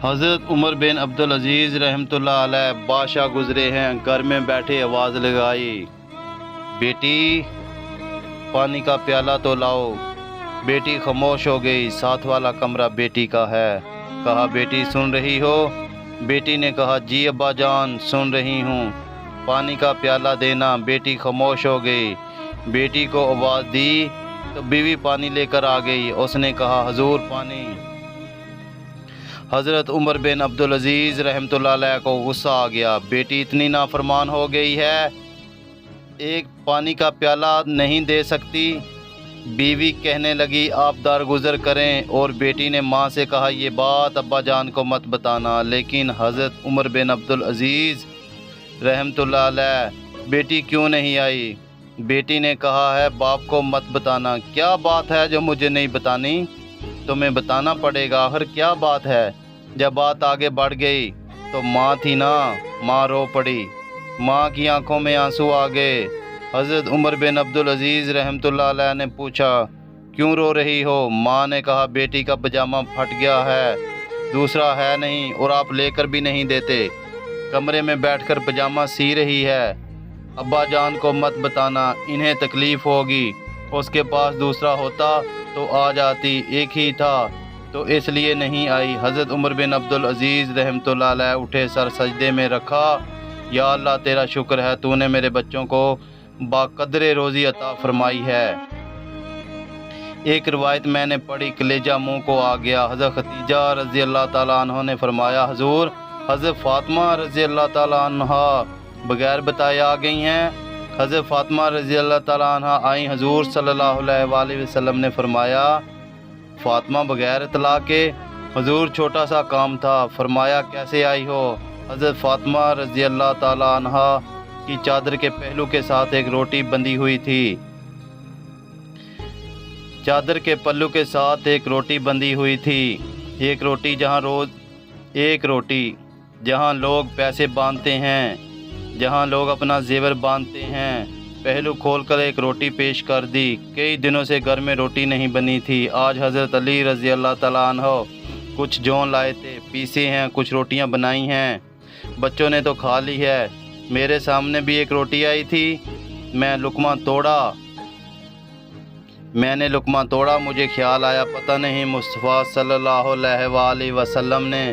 حضرت عمر بن عبدالعزیز رحمتہ اللہ علیہ بادشاہ گزرے ہیں، گھر میں بیٹھے آواز لگائی، بیٹی پانی کا پیالہ تو لاؤ۔ بیٹی خاموش ہو گئی، ساتھ والا کمرہ بیٹی کا ہے۔ کہا بیٹی سن رہی ہو؟ بیٹی نے کہا جی ابا جان سن رہی ہوں، پانی کا پیالہ دینا۔ بیٹی خاموش ہو گئی، بیٹی کو آواز دی تو بیوی پانی لے کر آ گئی۔ اس نے کہا حضور پانی۔ حضرت عمر بن عبدالعزیز رحمتہ اللہ علیہ کو غصہ آ گیا، بیٹی اتنی نافرمان ہو گئی ہے، ایک پانی کا پیالہ نہیں دے سکتی۔ بیوی کہنے لگی آپ درگزر کریں، اور بیٹی نے ماں سے کہا یہ بات ابا جان کو مت بتانا۔ لیکن حضرت عمر بن عبدالعزیز رحمتہ اللہ علیہ بیٹی کیوں نہیں آئی؟ بیٹی نے کہا ہے باپ کو مت بتانا۔ کیا بات ہے جو مجھے نہیں بتانی؟ تمہیں بتانا پڑے گا، آخر کیا بات ہے؟ جب بات آگے بڑھ گئی تو ماں تھی نا، ماں رو پڑی، ماں کی آنکھوں میں آنسو آ گئے۔ حضرت عمر بن عبدالعزیز رحمتہ اللہ علیہ نے پوچھا کیوں رو رہی ہو؟ ماں نے کہا بیٹی کا پجامہ پھٹ گیا ہے، دوسرا ہے نہیں، اور آپ لے کر بھی نہیں دیتے، کمرے میں بیٹھ کر پجامہ سی رہی ہے۔ ابا جان کو مت بتانا، انہیں تکلیف ہوگی، اس کے پاس دوسرا ہوتا تو آ جاتی، ایک ہی تھا تو اس لیے نہیں آئی۔ حضرت عمر بن عبدالعزیز رحمتہ اللہ علیہ اٹھے، سر سجدے میں رکھا، یا اللہ تیرا شکر ہے تو نے میرے بچوں کو باقدر روزی عطا فرمائی ہے۔ ایک روایت میں نے پڑھی، کلیجہ منہ کو آ گیا۔ حضرت خدیجہ رضی اللہ تعالیٰ عنہ نے فرمایا حضور حضرت فاطمہ رضی اللہ تعالیٰ عنہ بغیر بتائے آ گئی ہیں۔ حضرت فاطمہ رضی اللہ تعالیٰ عنہ آئیں، حضور صلی اللہ علیہ وآلہ وسلم نے فرمایا فاطمہ بغیر اطلاع کے؟ حضور چھوٹا سا کام تھا۔ فرمایا کیسے آئی ہو؟ حضرت فاطمہ رضی اللہ تعالیٰ عنہ کی چادر کے پہلو کے ساتھ ایک روٹی بندھی ہوئی تھی، چادر کے پلو کے ساتھ ایک روٹی بندھی ہوئی تھی، ایک روٹی جہاں لوگ پیسے باندھتے ہیں، جہاں لوگ اپنا زیور باندھتے ہیں، پہلو کھول کر ایک روٹی پیش کر دی۔ کئی دنوں سے گھر میں روٹی نہیں بنی تھی۔ آج حضرت علی رضی اللہ تعالیٰ عنہ کچھ جون لائے تھے، پیسے ہیں، کچھ روٹیاں بنائی ہیں، بچوں نے تو کھا لی ہے، میرے سامنے بھی ایک روٹی آئی تھی، میں نے لقمہ توڑا، مجھے خیال آیا پتہ نہیں مصطفیٰ صلی اللہ علیہ وآلہ وسلم نے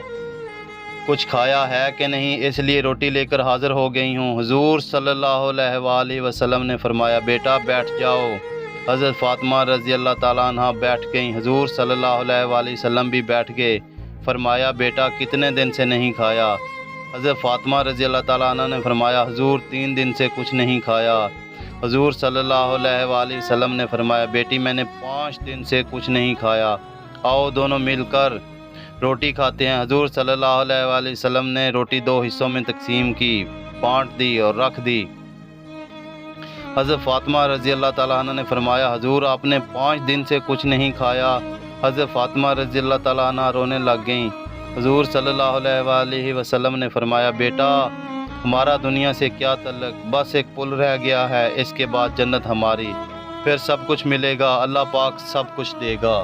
کچھ کھایا ہے کہ نہیں، اس لیے روٹی لے کر حاضر ہو گئی ہوں۔ حضور صلی اللہ علیہ وآلہ وسلم نے فرمایا بیٹا بیٹھ جاؤ۔ حضرت فاطمہ رضی اللہ تعالیٰ عنہ بیٹھ گئیں، حضور صلی اللہ علیہ وآلہ وسلم بھی بیٹھ گئے۔ فرمایا بیٹا کتنے دن سے نہیں کھایا؟ حضرت فاطمہ رضی اللہ تعالیٰ عنہ نے فرمایا حضور 3 دن سے کچھ نہیں کھایا۔ حضور صلی اللہ علیہ وآلہ وسلم نے فرمایا بیٹی میں نے 5 دن سے کچھ نہیں کھایا، آؤ دونوں مل کر روٹی کھاتے ہیں۔ حضور صلی اللہ علیہ وآلہ وسلم نے روٹی 2 حصوں میں تقسیم کی، بانٹ دی اور رکھ دی۔ حضرت فاطمہ رضی اللہ تعالیٰ عنہ نے فرمایا حضور آپ نے 5 دن سے کچھ نہیں کھایا۔ حضرت فاطمہ رضی اللہ تعالیٰ عنہ رونے لگ گئیں۔ حضور صلی اللہ علیہ وآلہ وسلم نے فرمایا بیٹا ہمارا دنیا سے کیا تعلق، بس ایک پل رہ گیا ہے، اس کے بعد جنت ہماری، پھر سب کچھ ملے گا، اللہ پاک سب کچھ دے گا۔